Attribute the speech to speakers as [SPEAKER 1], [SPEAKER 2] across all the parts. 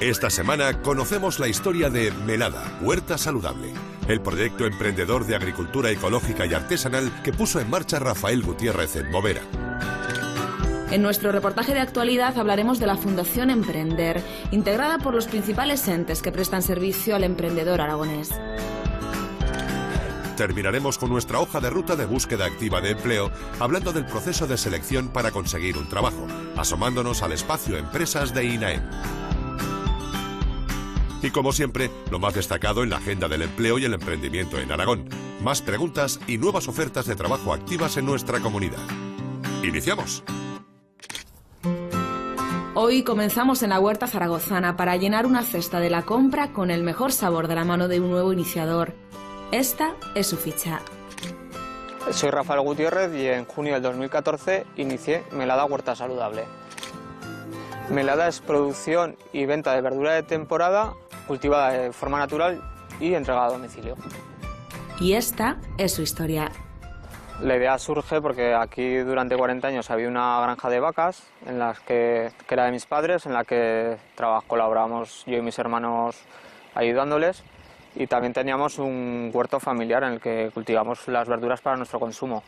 [SPEAKER 1] Esta semana conocemos la historia de Melada, Huerta Saludable, el proyecto emprendedor de agricultura ecológica y artesanal que puso en marcha Rafael Gutiérrez en Movera.
[SPEAKER 2] En nuestro reportaje de actualidad hablaremos de la Fundación Emprender, integrada por los principales entes que prestan servicio al emprendedor aragonés.
[SPEAKER 1] Terminaremos con nuestra hoja de ruta de búsqueda activa de empleo, hablando del proceso de selección para conseguir un trabajo, asomándonos al espacio Empresas de INAEM. Y como siempre, lo más destacado en la agenda del empleo y el emprendimiento en Aragón. Más preguntas y nuevas ofertas de trabajo activas en nuestra comunidad. ¡Iniciamos!
[SPEAKER 2] Hoy comenzamos en la huerta zaragozana para llenar una cesta de la compra con el mejor sabor de la mano de un nuevo iniciador. Esta es su ficha.
[SPEAKER 3] Soy Rafael Gutiérrez y en junio del 2014 inicié Melada Huerta Saludable. Melada es producción y venta de verdura de temporada, cultivada de forma natural y entregada a domicilio.
[SPEAKER 2] Y esta es su historia.
[SPEAKER 3] La idea surge porque aquí durante 40 años había una granja de vacas en las que era de mis padres, en la que colaborábamos yo y mis hermanos ayudándoles, y también teníamos un huerto familiar en el que cultivamos las verduras para nuestro consumo.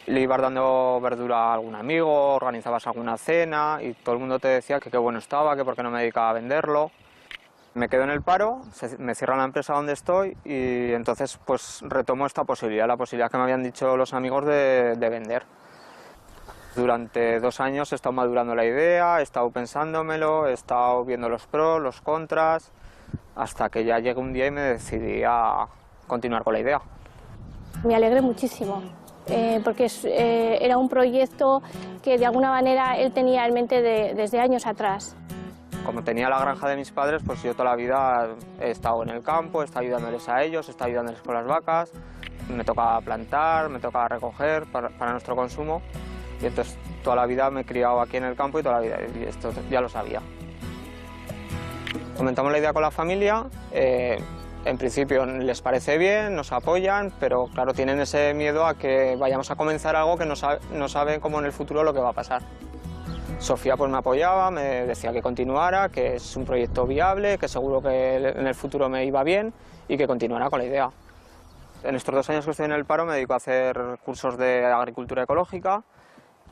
[SPEAKER 3] Le ibas dando verdura a algún amigo, organizabas alguna cena y todo el mundo te decía que qué bueno estaba, que por qué no me dedicaba a venderlo. Me quedo en el paro, me cierran la empresa donde estoy y entonces pues retomo esta posibilidad, la posibilidad que me habían dicho los amigos de vender. Durante 2 años he estado madurando la idea, he estado pensándomelo, he estado viendo los pros, los contras, hasta que ya llegué un día y me decidí a continuar con la idea.
[SPEAKER 4] Me alegré muchísimo, porque era un proyecto que de alguna manera él tenía en mente desde años atrás.
[SPEAKER 3] Como tenía la granja de mis padres, pues yo toda la vida he estado en el campo, he estado ayudándoles a ellos, he estado ayudándoles con las vacas, me tocaba plantar, me tocaba recoger para nuestro consumo, y entonces toda la vida me he criado aquí en el campo y toda la vida, y esto ya lo sabía. Comentamos la idea con la familia, en principio les parece bien, nos apoyan, pero claro, tienen ese miedo a que vayamos a comenzar algo que no saben cómo en el futuro lo que va a pasar. Sofía pues me apoyaba, me decía que continuara, que es un proyecto viable, que seguro que en el futuro me iba bien y que continuara con la idea. En estos 2 años que estoy en el paro me dedico a hacer cursos de agricultura ecológica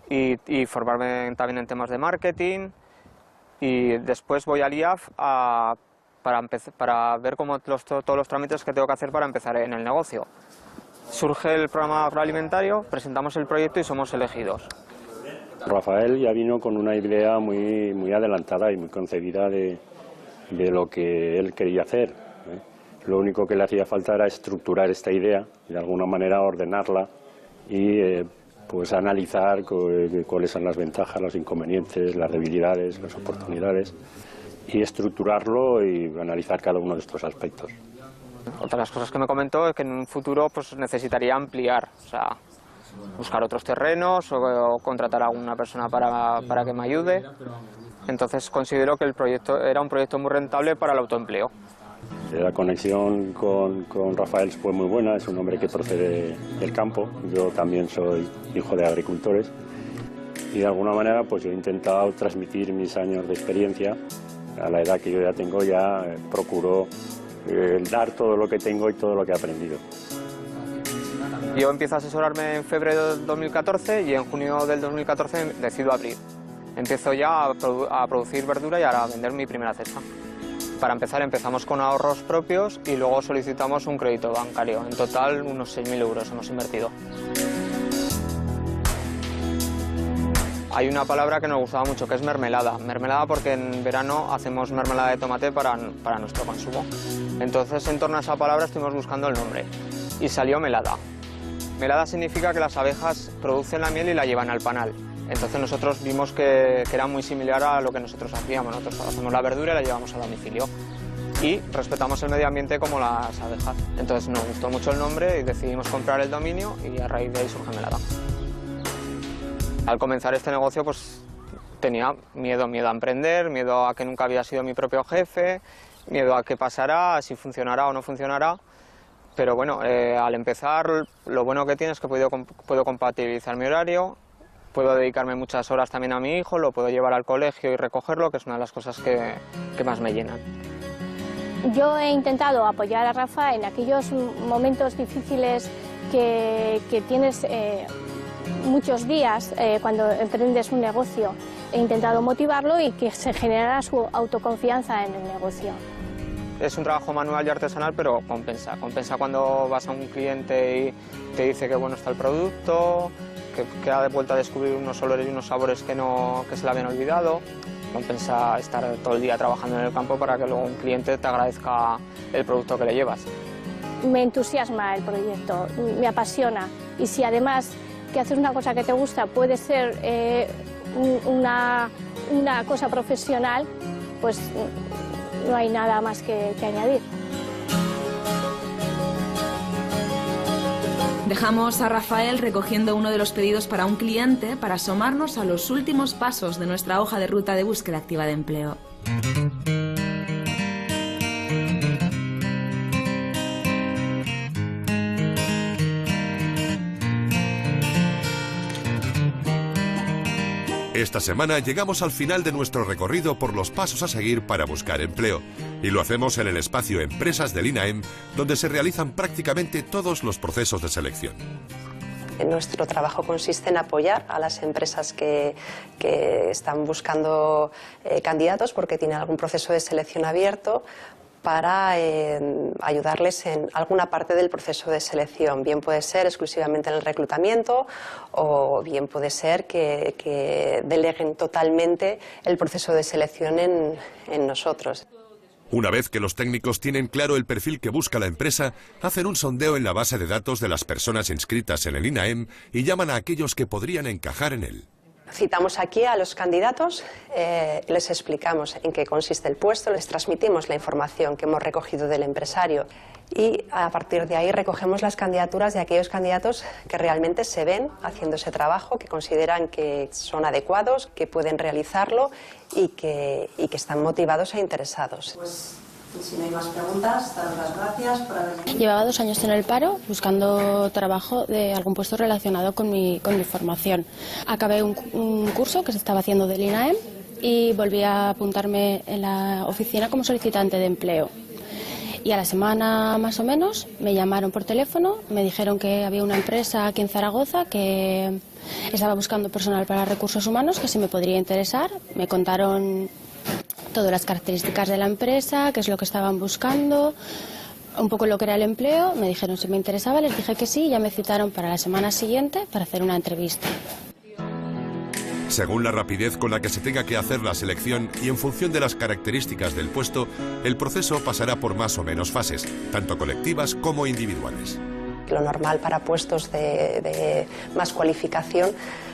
[SPEAKER 3] y formarme también en temas de marketing, y después voy al IAF para ver todos los trámites que tengo que hacer para empezar en el negocio. Surge el programa agroalimentario, presentamos el proyecto y somos elegidos.
[SPEAKER 5] Rafael ya vino con una idea muy adelantada y muy concebida de lo que él quería hacer. Lo único que le hacía falta era estructurar esta idea, de alguna manera ordenarla y pues analizar cuáles son las ventajas, los inconvenientes, las debilidades, las oportunidades, y estructurarlo y analizar cada uno de estos aspectos.
[SPEAKER 3] Otra de las cosas que me comentó es que en un futuro pues necesitaría ampliar, o sea, buscar otros terrenos o contratar a alguna persona para que me ayude. Entonces considero que el proyecto era un proyecto muy rentable para el autoempleo.
[SPEAKER 5] La conexión con Rafael fue muy buena, es un hombre que procede del campo, yo también soy hijo de agricultores y de alguna manera pues yo he intentado transmitir mis años de experiencia. A la edad que yo ya tengo procuro dar todo lo que tengo y todo lo que he aprendido.
[SPEAKER 3] Yo empiezo a asesorarme en febrero del 2014 y en junio del 2014 decido abrir. Empiezo ya a producir verdura y a vender mi primera cesta. Para empezar empezamos con ahorros propios y luego solicitamos un crédito bancario. En total unos 6.000 euros hemos invertido. Hay una palabra que nos gustaba mucho, que es mermelada. Mermelada porque en verano hacemos mermelada de tomate para nuestro consumo. Entonces en torno a esa palabra estuvimos buscando el nombre y salió Melada. Melada significa que las abejas producen la miel y la llevan al panal. Entonces nosotros vimos que era muy similar a lo que nosotros hacíamos. Nosotros hacemos la verdura y la llevamos a domicilio. Y respetamos el medio ambiente como las abejas. Entonces nos gustó mucho el nombre y decidimos comprar el dominio y a raíz de ahí surge Melada. Al comenzar este negocio pues tenía miedo a emprender, miedo a que nunca había sido mi propio jefe, miedo a qué pasará, si funcionará o no funcionará. Pero bueno, al empezar lo bueno que tiene es que puedo compatibilizar mi horario, puedo dedicarme muchas horas también a mi hijo, lo puedo llevar al colegio y recogerlo, que es una de las cosas que más me llenan.
[SPEAKER 4] Yo he intentado apoyar a Rafa en aquellos momentos difíciles que tienes muchos días cuando emprendes un negocio. He intentado motivarlo y que se generara su autoconfianza en el negocio.
[SPEAKER 3] Es un trabajo manual y artesanal, pero compensa. Compensa cuando vas a un cliente y te dice que bueno está el producto, que ha vuelto a descubrir unos olores y unos sabores que se le habían olvidado. Compensa estar todo el día trabajando en el campo para que luego un cliente te agradezca el producto que le llevas.
[SPEAKER 4] Me entusiasma el proyecto, me apasiona, y si además que haces una cosa que te gusta puede ser una cosa profesional, pues no hay nada más que añadir.
[SPEAKER 2] Dejamos a Rafael recogiendo uno de los pedidos para un cliente para asomarnos a los últimos pasos de nuestra hoja de ruta de búsqueda activa de empleo.
[SPEAKER 1] Esta semana llegamos al final de nuestro recorrido por los pasos a seguir para buscar empleo. Y lo hacemos en el espacio Empresas del INAEM, donde se realizan prácticamente todos los procesos de selección.
[SPEAKER 6] Nuestro trabajo consiste en apoyar a las empresas que están buscando candidatos porque tienen algún proceso de selección abierto, para ayudarles en alguna parte del proceso de selección. Bien puede ser exclusivamente en el reclutamiento o bien puede ser que deleguen totalmente el proceso de selección en nosotros.
[SPEAKER 1] Una vez que los técnicos tienen claro el perfil que busca la empresa, hacen un sondeo en la base de datos de las personas inscritas en el INAEM y llaman a aquellos que podrían encajar en él.
[SPEAKER 6] Citamos aquí a los candidatos, les explicamos en qué consiste el puesto, les transmitimos la información que hemos recogido del empresario y a partir de ahí recogemos las candidaturas de aquellos candidatos que realmente se ven haciendo ese trabajo, que consideran que son adecuados, que pueden realizarlo y que están motivados e interesados.
[SPEAKER 7] Y si no hay más preguntas, daros las gracias por haber venido.
[SPEAKER 8] Llevaba 2 años en el paro buscando trabajo de algún puesto relacionado con mi formación. Acabé un curso que se estaba haciendo del INAEM y volví a apuntarme en la oficina como solicitante de empleo. Y a la semana más o menos me llamaron por teléfono, me dijeron que había una empresa aquí en Zaragoza que estaba buscando personal para recursos humanos, que si me podría interesar. Me contaron todas las características de la empresa, qué es lo que estaban buscando, un poco lo que era el empleo. Me dijeron si me interesaba, les dije que sí, y ya me citaron para la semana siguiente para hacer una entrevista.
[SPEAKER 1] Según la rapidez con la que se tenga que hacer la selección y en función de las características del puesto, el proceso pasará por más o menos fases, tanto colectivas como individuales.
[SPEAKER 6] Lo normal para puestos de más cualificación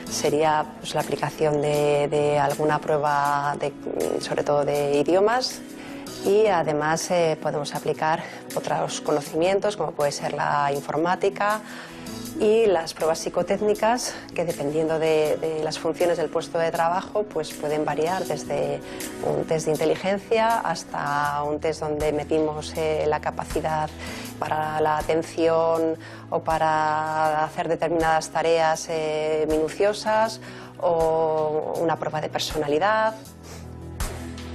[SPEAKER 6] sería pues, la aplicación de alguna prueba, sobre todo de idiomas, y además podemos aplicar otros conocimientos como puede ser la informática y las pruebas psicotécnicas, que dependiendo de las funciones del puesto de trabajo pues pueden variar desde un test de inteligencia hasta un test donde medimos la capacidad para la atención o para hacer determinadas tareas minuciosas, o una prueba de personalidad.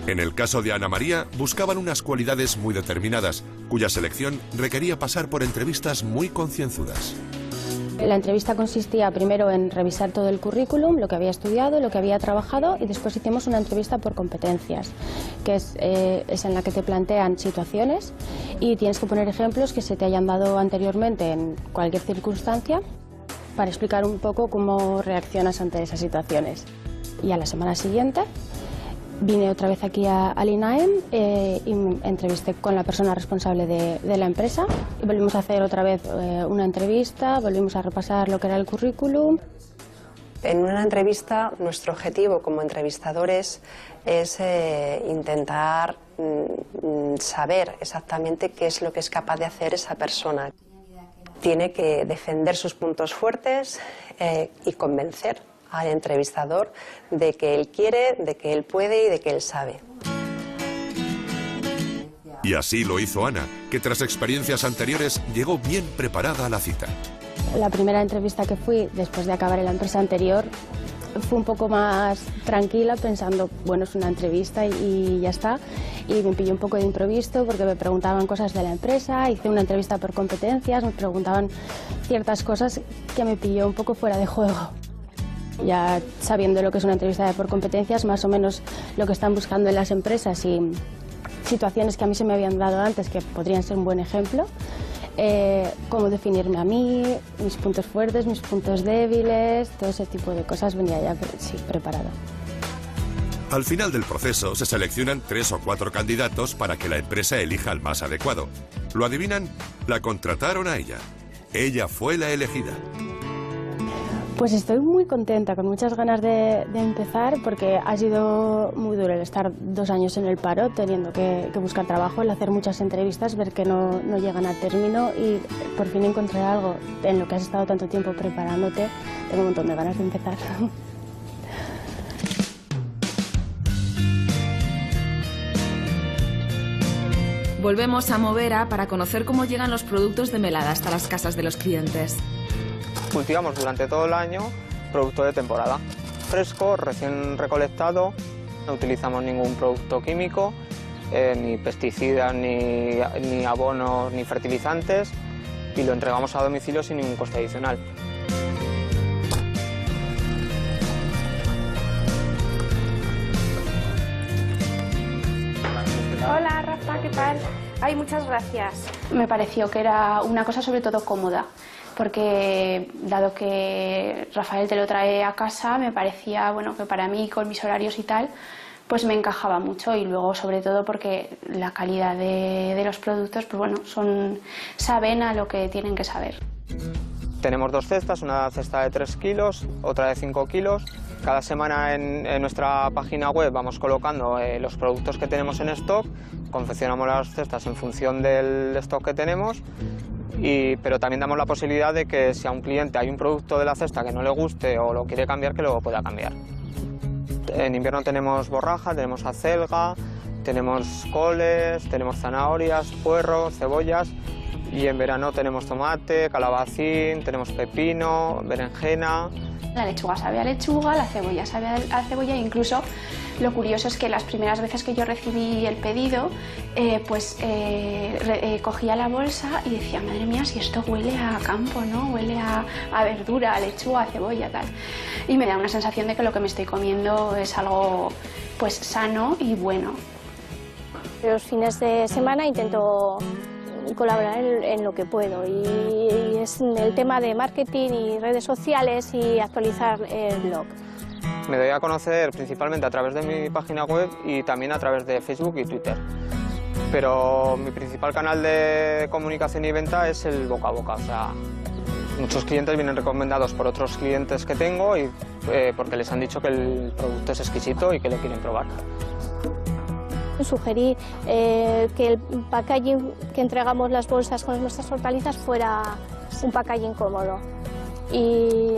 [SPEAKER 1] En el caso de Ana María, buscaban unas cualidades muy determinadas, cuya selección requería pasar por entrevistas muy concienzudas.
[SPEAKER 8] La entrevista consistía primero en revisar todo el currículum, lo que había estudiado, lo que había trabajado, y después hicimos una entrevista por competencias, que es en la que te plantean situaciones y tienes que poner ejemplos que se te hayan dado anteriormente en cualquier circunstancia para explicar un poco cómo reaccionas ante esas situaciones. Y a la semana siguiente vine otra vez aquí al INAEM y me entrevisté con la persona responsable de la empresa. Y volvimos a hacer otra vez una entrevista, volvimos a repasar lo que era el currículum.
[SPEAKER 6] En una entrevista, nuestro objetivo como entrevistadores es intentar saber exactamente qué es lo que es capaz de hacer esa persona. Tiene que defender sus puntos fuertes y convencer al entrevistador de que él quiere, de que él puede y de que él sabe.
[SPEAKER 1] Y así lo hizo Ana, que tras experiencias anteriores llegó bien preparada a la cita.
[SPEAKER 8] La primera entrevista que fui después de acabar en la empresa anterior fue un poco más tranquila pensando, bueno, es una entrevista y ya está. Y me pilló un poco de improviso porque me preguntaban cosas de la empresa, hice una entrevista por competencias, me preguntaban ciertas cosas que me pilló un poco fuera de juego. Ya sabiendo lo que es una entrevista por competencias, más o menos lo que están buscando en las empresas y situaciones que a mí se me habían dado antes que podrían ser un buen ejemplo. Cómo definirme a mí, mis puntos fuertes, mis puntos débiles, todo ese tipo de cosas venía ya sí, preparado.
[SPEAKER 1] Al final del proceso se seleccionan 3 o 4 candidatos para que la empresa elija al más adecuado. ¿Lo adivinan? La contrataron a ella. Ella fue la elegida.
[SPEAKER 8] Pues estoy muy contenta, con muchas ganas de empezar, porque ha sido muy duro el estar 2 años en el paro, teniendo que buscar trabajo, el hacer muchas entrevistas, ver que no llegan a término y por fin encontrar algo en lo que has estado tanto tiempo preparándote. Tengo un montón de ganas de empezar.
[SPEAKER 2] Volvemos a Movera para conocer cómo llegan los productos de Melada hasta las casas de los clientes.
[SPEAKER 3] Cultivamos durante todo el año producto de temporada, fresco, recién recolectado, no utilizamos ningún producto químico, ni pesticidas, ni abonos, ni fertilizantes, y lo entregamos a domicilio sin ningún coste adicional.
[SPEAKER 9] Hola Rafa, ¿qué tal? Ay, muchas gracias. Me pareció que era una cosa sobre todo cómoda, porque dado que Rafael te lo trae a casa, me parecía, bueno, que para mí con mis horarios y tal, pues me encajaba mucho, y luego sobre todo porque la calidad de los productos, pues bueno, saben a lo que tienen que saber.
[SPEAKER 3] Tenemos 2 cestas, una cesta de 3 kilos, otra de 5 kilos. Cada semana en nuestra página web vamos colocando los productos que tenemos en stock, confeccionamos las cestas en función del stock que tenemos, pero también damos la posibilidad de que si a un cliente hay un producto de la cesta que no le guste o lo quiere cambiar, que lo pueda cambiar. En invierno tenemos borraja, tenemos acelga, tenemos coles, tenemos zanahorias, puerros, cebollas. Y en verano tenemos tomate, calabacín, tenemos pepino, berenjena.
[SPEAKER 9] La lechuga sabe a lechuga, la cebolla sabe a cebolla, e incluso lo curioso es que las primeras veces que yo recibí el pedido, cogía la bolsa y decía, madre mía, si esto huele a campo, ¿no? Huele a verdura, a lechuga, a cebolla, tal. Y me da una sensación de que lo que me estoy comiendo es algo pues sano y bueno.
[SPEAKER 4] Los fines de semana intento colaborar en lo que puedo, y es el tema de marketing y redes sociales y actualizar el blog.
[SPEAKER 3] Me doy a conocer principalmente a través de mi página web y también a través de Facebook y Twitter. Pero mi principal canal de comunicación y venta es el boca a boca. O sea, muchos clientes vienen recomendados por otros clientes que tengo y porque les han dicho que el producto es exquisito y que lo quieren probar.
[SPEAKER 4] Sugerí que el packaging que entregamos las bolsas con nuestras hortalizas fuera un packaging cómodo. Y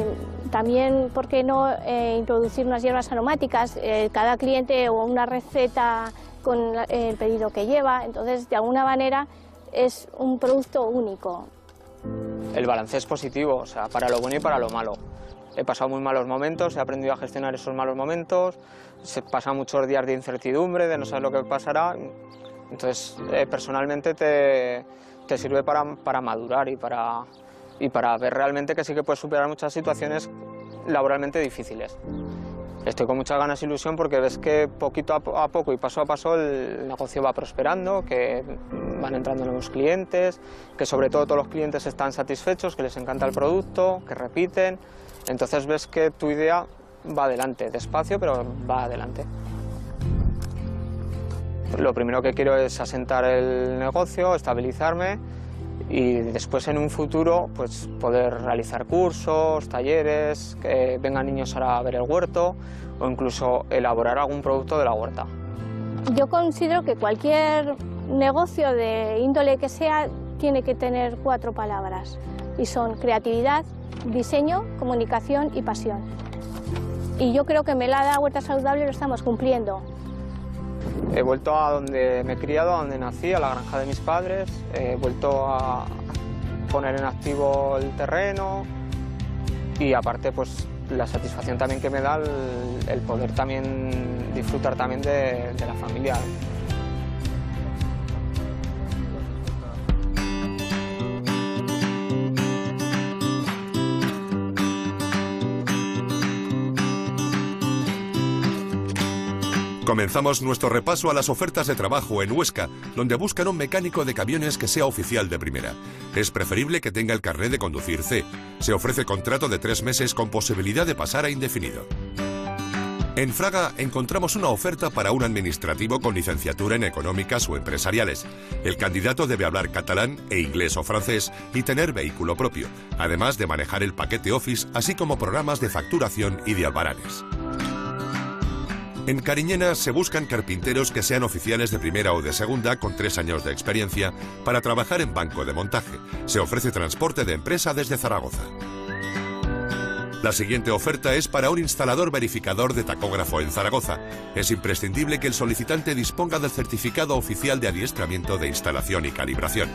[SPEAKER 4] también, ¿por qué no introducir unas hierbas aromáticas? Cada cliente o una receta con el pedido que lleva, entonces de alguna manera es un producto único.
[SPEAKER 3] El balance es positivo, o sea, para lo bueno y para lo malo. He pasado muy malos momentos, he aprendido a gestionar esos malos momentos, se pasan muchos días de incertidumbre, de no saber lo que pasará. Entonces, personalmente te sirve para madurar y para ver realmente que sí que puedes superar muchas situaciones laboralmente difíciles. Estoy con muchas ganas e ilusión porque ves que poquito a poco y paso a paso el negocio va prosperando, que van entrando nuevos clientes, que sobre todo todos los clientes están satisfechos, que les encanta el producto, que repiten. Entonces ves que tu idea va adelante, despacio, pero va adelante. Lo primero que quiero es asentar el negocio, estabilizarme y después en un futuro pues poder realizar cursos, talleres, que vengan niños a ver el huerto o incluso elaborar algún producto de la huerta.
[SPEAKER 4] Yo considero que cualquier negocio de índole que sea tiene que tener 4 palabras y son creatividad, diseño, comunicación y pasión. Y yo creo que Melada Huerta Saludable lo estamos cumpliendo.
[SPEAKER 3] He vuelto a donde me he criado, a donde nací, a la granja de mis padres. He vuelto a poner en activo el terreno y aparte pues la satisfacción también que me da el poder también disfrutar también de la familia.
[SPEAKER 1] Comenzamos nuestro repaso a las ofertas de trabajo en Huesca, donde buscan un mecánico de camiones que sea oficial de primera. Es preferible que tenga el carné de conducir C. Se ofrece contrato de 3 meses con posibilidad de pasar a indefinido. En Fraga encontramos una oferta para un administrativo con licenciatura en económicas o empresariales. El candidato debe hablar catalán e inglés o francés y tener vehículo propio, además de manejar el paquete Office, así como programas de facturación y de albaranes. En Cariñena se buscan carpinteros que sean oficiales de primera o de segunda con 3 años de experiencia para trabajar en banco de montaje. Se ofrece transporte de empresa desde Zaragoza. La siguiente oferta es para un instalador verificador de tacógrafo en Zaragoza. Es imprescindible que el solicitante disponga del certificado oficial de adiestramiento de instalación y calibración.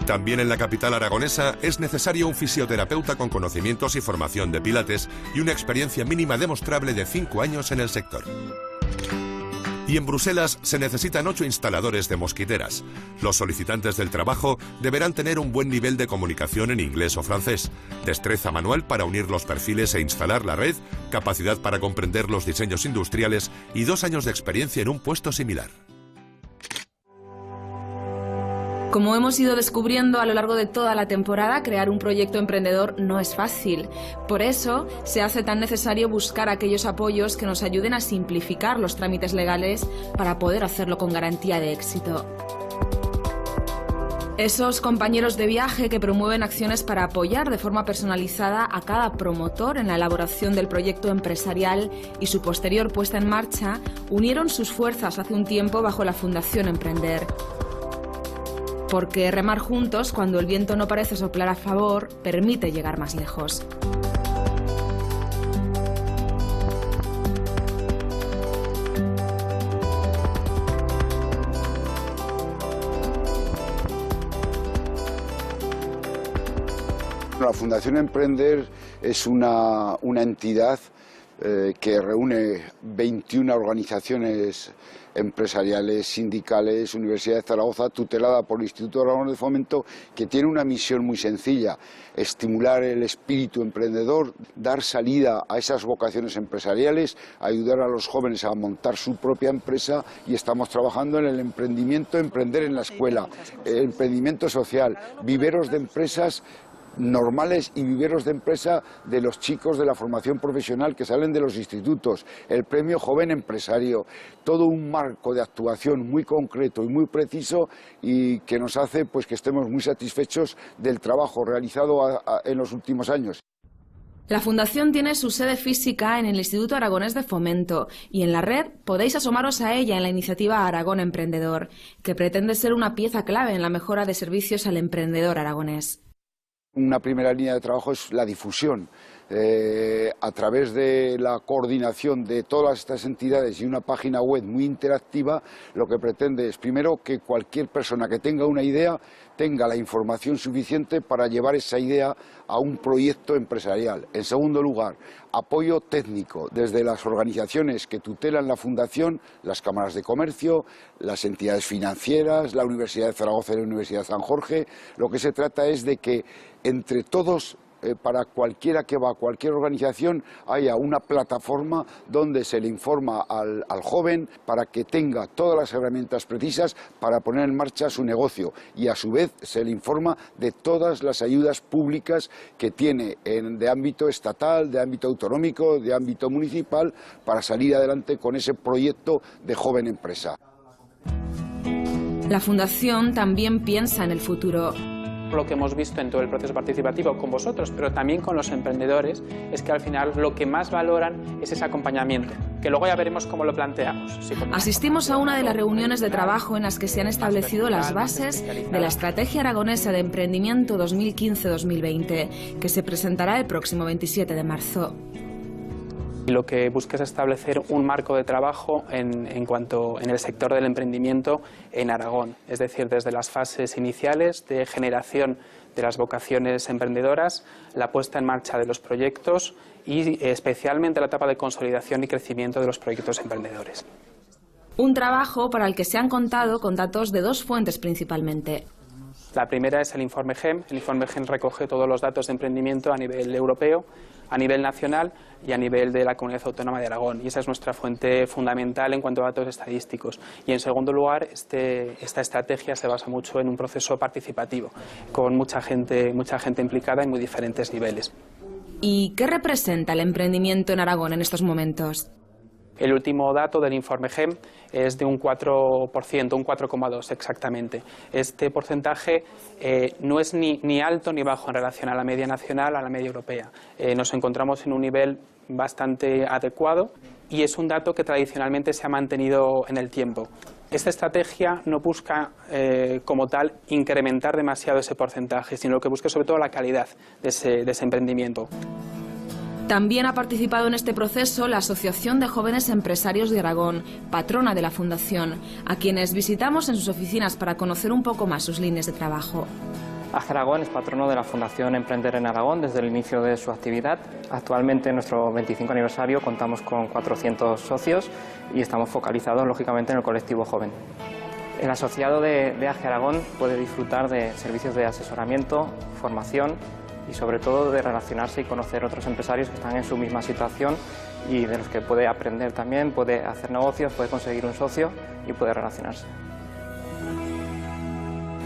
[SPEAKER 1] También en la capital aragonesa es necesario un fisioterapeuta con conocimientos y formación de pilates y una experiencia mínima demostrable de 5 años en el sector. Y en Bruselas se necesitan 8 instaladores de mosquiteras. Los solicitantes del trabajo deberán tener un buen nivel de comunicación en inglés o francés, destreza manual para unir los perfiles e instalar la red, capacidad para comprender los diseños industriales y 2 años de experiencia en un puesto similar.
[SPEAKER 2] Como hemos ido descubriendo a lo largo de toda la temporada, crear un proyecto emprendedor no es fácil. Por eso se hace tan necesario buscar aquellos apoyos que nos ayuden a simplificar los trámites legales para poder hacerlo con garantía de éxito. Esos compañeros de viaje que promueven acciones para apoyar de forma personalizada a cada promotor en la elaboración del proyecto empresarial y su posterior puesta en marcha, unieron sus fuerzas hace un tiempo bajo la Fundación Emprender. Porque remar juntos, cuando el viento no parece soplar a favor, permite llegar más lejos.
[SPEAKER 10] La Fundación Emprender es una entidad que reúne 21 organizaciones empresariales, sindicales, Universidad de Zaragoza, tutelada por el Instituto Aragonés de Fomento, que tiene una misión muy sencilla: estimular el espíritu emprendedor, dar salida a esas vocaciones empresariales, ayudar a los jóvenes a montar su propia empresa, y estamos trabajando en el emprendimiento, emprender en la escuela, el emprendimiento social, viveros de empresas normales y viveros de empresa de los chicos de la formación profesional que salen de los institutos, el premio Joven Empresario, todo un marco de actuación muy concreto y muy preciso, y que nos hace pues que estemos muy satisfechos del trabajo realizado en los últimos años.
[SPEAKER 2] La Fundación tiene su sede física en el Instituto Aragonés de Fomento, y en la red podéis asomaros a ella en la iniciativa Aragón Emprendedor, que pretende ser una pieza clave en la mejora de servicios al emprendedor aragonés.
[SPEAKER 10] Una primera línea de trabajo es la difusión. A través de la coordinación de todas estas entidades y una página web muy interactiva, lo que pretende es, primero, que cualquier persona que tenga una idea tenga la información suficiente para llevar esa idea a un proyecto empresarial. En segundo lugar, apoyo técnico desde las organizaciones que tutelan la Fundación, las cámaras de comercio, las entidades financieras, la Universidad de Zaragoza y la Universidad de San Jorge. Lo que se trata es de que entre todos, para cualquiera que va a cualquier organización, haya una plataforma donde se le informa al joven para que tenga todas las herramientas precisas para poner en marcha su negocio, y a su vez se le informa de todas las ayudas públicas que tiene de ámbito estatal, de ámbito autonómico, de ámbito municipal, para salir adelante con ese proyecto de joven empresa.
[SPEAKER 2] La Fundación también piensa en el futuro.
[SPEAKER 11] Lo que hemos visto en todo el proceso participativo con vosotros, pero también con los emprendedores, es que al final lo que más valoran es ese acompañamiento, que luego ya veremos cómo lo planteamos.
[SPEAKER 2] Asistimos a una de las reuniones de trabajo en las que se han establecido las bases de la Estrategia Aragonesa de Emprendimiento 2015-2020, que se presentará el próximo 27 de marzo.
[SPEAKER 11] Y lo que busca es establecer un marco de trabajo en el sector del emprendimiento en Aragón, es decir, desde las fases iniciales de generación de las vocaciones emprendedoras, la puesta en marcha de los proyectos y especialmente la etapa de consolidación y crecimiento de los proyectos emprendedores.
[SPEAKER 2] Un trabajo para el que se han contado con datos de dos fuentes principalmente.
[SPEAKER 11] La primera es el informe GEM. El informe GEM recoge todos los datos de emprendimiento a nivel europeo, a nivel nacional y a nivel de la Comunidad Autónoma de Aragón. Y esa es nuestra fuente fundamental en cuanto a datos estadísticos. Y en segundo lugar, esta estrategia se basa mucho en un proceso participativo, con mucha gente implicada en muy diferentes niveles.
[SPEAKER 2] ¿Y qué representa el emprendimiento en Aragón en estos momentos?
[SPEAKER 11] El último dato del informe GEM es de un 4%, un 4,2% exactamente. Este porcentaje no es ni alto ni bajo en relación a la media nacional, a la media europea. Nos encontramos en un nivel bastante adecuado y es un dato que tradicionalmente se ha mantenido en el tiempo. Esta estrategia no busca como tal incrementar demasiado ese porcentaje, sino que busca sobre todo la calidad de ese emprendimiento.
[SPEAKER 2] También ha participado en este proceso la Asociación de Jóvenes Empresarios de Aragón, patrona de la Fundación, a quienes visitamos en sus oficinas para conocer un poco más sus líneas de trabajo.
[SPEAKER 12] AGE Aragón es patrono de la Fundación Emprender en Aragón desde el inicio de su actividad. Actualmente, en nuestro 25 aniversario, contamos con 400 socios y estamos focalizados, lógicamente, en el colectivo joven. El asociado de AGE Aragón puede disfrutar de servicios de asesoramiento, formación y sobre todo de relacionarse y conocer otros empresarios que están en su misma situación y de los que puede aprender también, puede hacer negocios, puede conseguir un socio y puede relacionarse.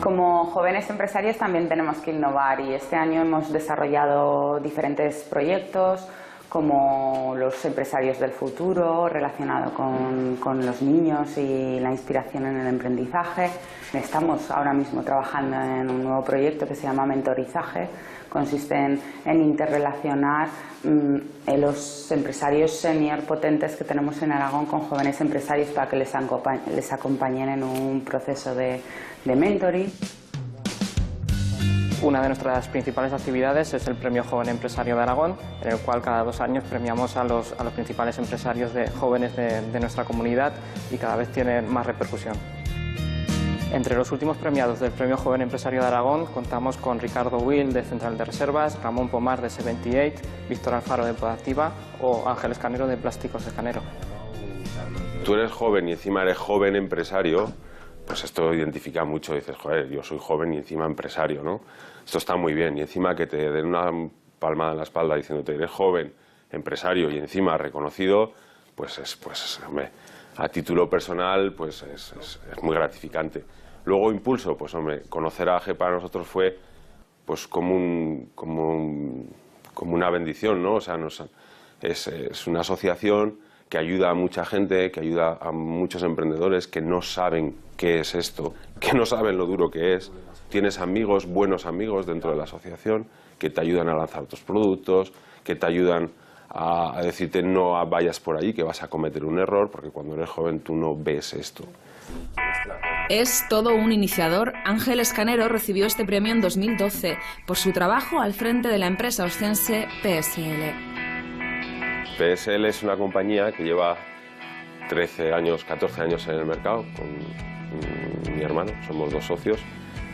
[SPEAKER 13] Como jóvenes empresarios también tenemos que innovar y este año hemos desarrollado diferentes proyectos como los empresarios del futuro, relacionado con los niños y la inspiración en el emprendizaje. Estamos ahora mismo trabajando en un nuevo proyecto que se llama Mentorizaje. Consiste en interrelacionar los empresarios senior potentes que tenemos en Aragón con jóvenes empresarios para que les acompañen en un proceso de mentoring.
[SPEAKER 12] Una de nuestras principales actividades es el Premio Joven Empresario de Aragón, en el cual cada 2 años premiamos a los principales empresarios jóvenes de nuestra comunidad y cada vez tiene más repercusión. Entre los últimos premiados del Premio Joven Empresario de Aragón contamos con Ricardo Will de Central de Reservas, Ramón Pomar de 78, Víctor Alfaro de Podactiva o Ángel Escanero de Plásticos Escanero.
[SPEAKER 14] Tú eres joven y encima eres joven empresario, pues esto identifica mucho. Dices, joder, yo soy joven y encima empresario, ¿no? Esto está muy bien. Y encima que te den una palmada en la espalda diciéndote eres joven, empresario y encima reconocido, pues hombre, a título personal pues es muy gratificante. Luego Impulso, pues hombre, conocer a AGE para nosotros fue pues como una bendición, ¿no? O sea, es una asociación que ayuda a mucha gente, que ayuda a muchos emprendedores que no saben qué es esto, que no saben lo duro que es. Tienes amigos, buenos amigos dentro de la asociación que te ayudan a lanzar otros productos, que te ayudan a decirte no vayas por ahí, que vas a cometer un error, porque cuando eres joven tú no ves esto.
[SPEAKER 2] Es todo un iniciador. Ángel Escanero recibió este premio en 2012 por su trabajo al frente de la empresa oscense PSL.
[SPEAKER 14] PSL es una compañía que lleva 13 años, 14 años en el mercado con mi hermano, somos 2 socios,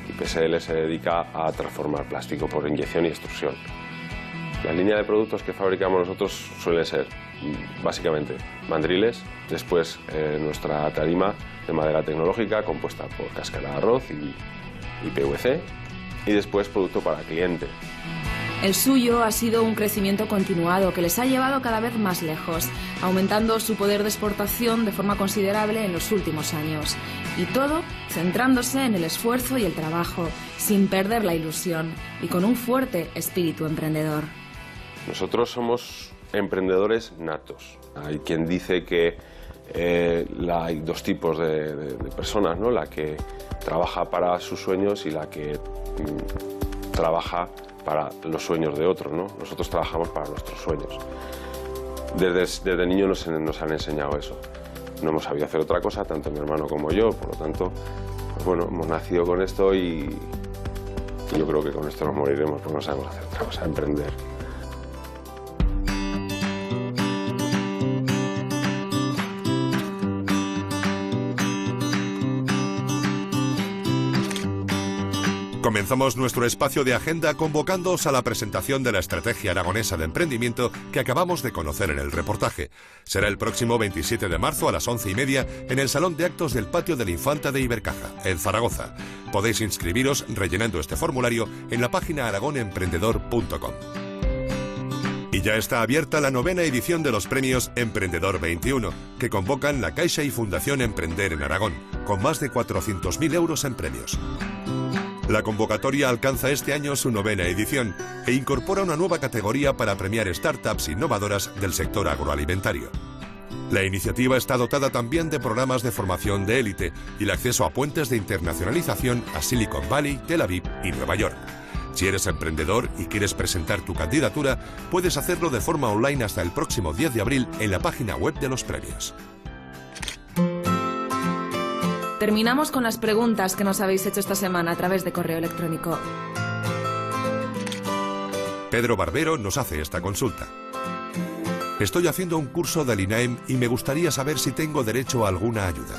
[SPEAKER 14] y PSL se dedica a transformar plástico por inyección y extrusión. La línea de productos que fabricamos nosotros suele ser básicamente mandriles, después nuestra tarima de madera tecnológica compuesta por cáscara de arroz y PVC, y después producto para cliente.
[SPEAKER 2] El suyo ha sido un crecimiento continuado que les ha llevado cada vez más lejos, aumentando su poder de exportación de forma considerable en los últimos años. Y todo centrándose en el esfuerzo y el trabajo, sin perder la ilusión y con un fuerte espíritu emprendedor.
[SPEAKER 14] Nosotros somos emprendedores natos. Hay quien dice que hay 2 tipos de personas, ¿no? La que trabaja para sus sueños y la que trabaja para los sueños de otros, ¿no? Nosotros trabajamos para nuestros sueños. Desde niño nos han enseñado eso. No hemos sabido hacer otra cosa, tanto mi hermano como yo, por lo tanto, pues bueno, hemos nacido con esto y yo creo que con esto nos moriremos, porque no sabemos hacer otra cosa, emprender.
[SPEAKER 1] Comenzamos nuestro espacio de agenda convocándoos a la presentación de la Estrategia Aragonesa de Emprendimiento que acabamos de conocer en el reportaje. Será el próximo 27 de marzo a las 11:30 en el Salón de Actos del Patio de la Infanta de Ibercaja, en Zaragoza. Podéis inscribiros rellenando este formulario en la página aragonemprendedor.com. Y ya está abierta la 9ª edición de los premios Emprendedor 21, que convocan la Caixa y Fundación Emprender en Aragón, con más de 400.000 euros en premios. La convocatoria alcanza este año su 9ª edición e incorpora una nueva categoría para premiar startups innovadoras del sector agroalimentario. La iniciativa está dotada también de programas de formación de élite y el acceso a puentes de internacionalización a Silicon Valley, Tel Aviv y Nueva York. Si eres emprendedor y quieres presentar tu candidatura, puedes hacerlo de forma online hasta el próximo 10 de abril en la página web de los premios.
[SPEAKER 2] Terminamos con las preguntas que nos habéis hecho esta semana a través de correo electrónico.
[SPEAKER 1] Pedro Barbero nos hace esta consulta. Estoy haciendo un curso del INAEM y me gustaría saber si tengo derecho a alguna ayuda.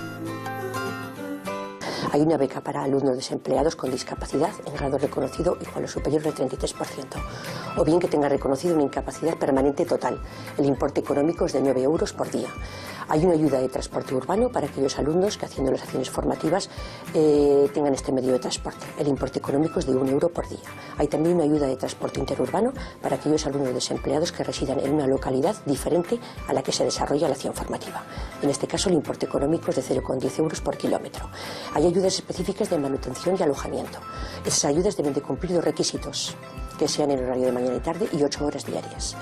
[SPEAKER 15] Hay una beca para alumnos desempleados con discapacidad en grado reconocido igual o superior al 33%, o bien que tenga reconocido una incapacidad permanente total. El importe económico es de 9 euros por día. Hay una ayuda de transporte urbano para aquellos alumnos que haciendo las acciones formativas tengan este medio de transporte. El importe económico es de 1 euro por día. Hay también una ayuda de transporte interurbano para aquellos alumnos desempleados que residan en una localidad diferente a la que se desarrolla la acción formativa. En este caso el importe económico es de 0,10 euros por kilómetro. Hay ayudas específicas de manutención y alojamiento. Esas ayudas deben de cumplir 2 requisitos, que sean en horario de mañana y tarde y 8 horas diarias.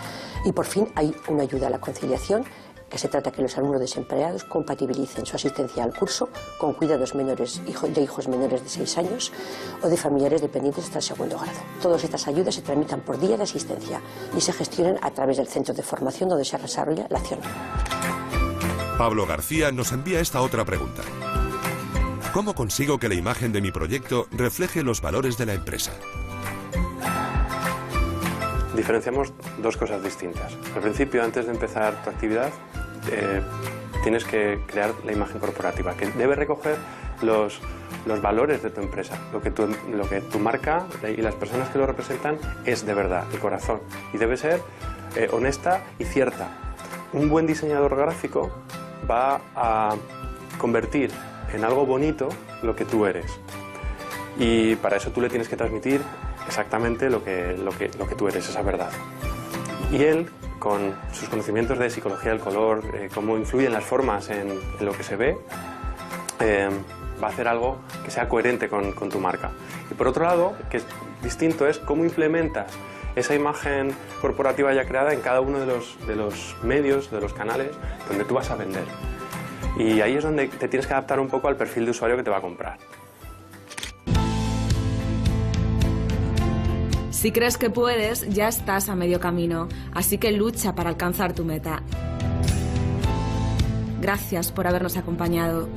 [SPEAKER 15] Y por fin hay una ayuda a la conciliación, que se trata que los alumnos desempleados compatibilicen su asistencia al curso con cuidados menores de hijos menores de 6 años o de familiares dependientes hasta el 2º grado. Todas estas ayudas se tramitan por día de asistencia y se gestionan a través del centro de formación donde se desarrolla la acción.
[SPEAKER 1] Pablo García nos envía esta otra pregunta. ¿Cómo consigo que la imagen de mi proyecto refleje los valores de la empresa?
[SPEAKER 16] Diferenciamos 2 cosas distintas. Al principio, antes de empezar tu actividad, tienes que crear la imagen corporativa, que debe recoger los valores de tu empresa, lo que tu marca y las personas que lo representan es de verdad, el corazón. Y debe ser honesta y cierta. Un buen diseñador gráfico va a convertir en algo bonito lo que tú eres. Y para eso tú le tienes que transmitir exactamente lo que tú eres, esa verdad. Y él, con sus conocimientos de psicología del color, cómo influyen las formas en lo que se ve, va a hacer algo que sea coherente con tu marca. Y por otro lado, que es distinto, es cómo implementas esa imagen corporativa ya creada en cada uno de los medios, de los canales donde tú vas a vender. Y ahí es donde te tienes que adaptar un poco al perfil de usuario que te va a comprar.
[SPEAKER 2] Si crees que puedes, ya estás a medio camino, así que lucha para alcanzar tu meta. Gracias por habernos acompañado.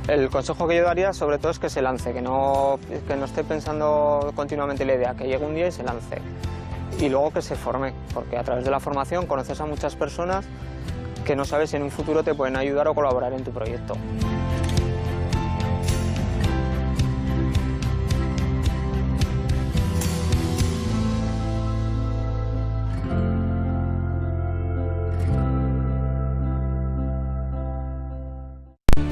[SPEAKER 3] El consejo que yo daría sobre todo es que se lance, que no esté pensando continuamente la idea, que llegue un día y se lance. Y luego que se forme, porque a través de la formación conoces a muchas personas que no sabes si en un futuro te pueden ayudar o colaborar en tu proyecto.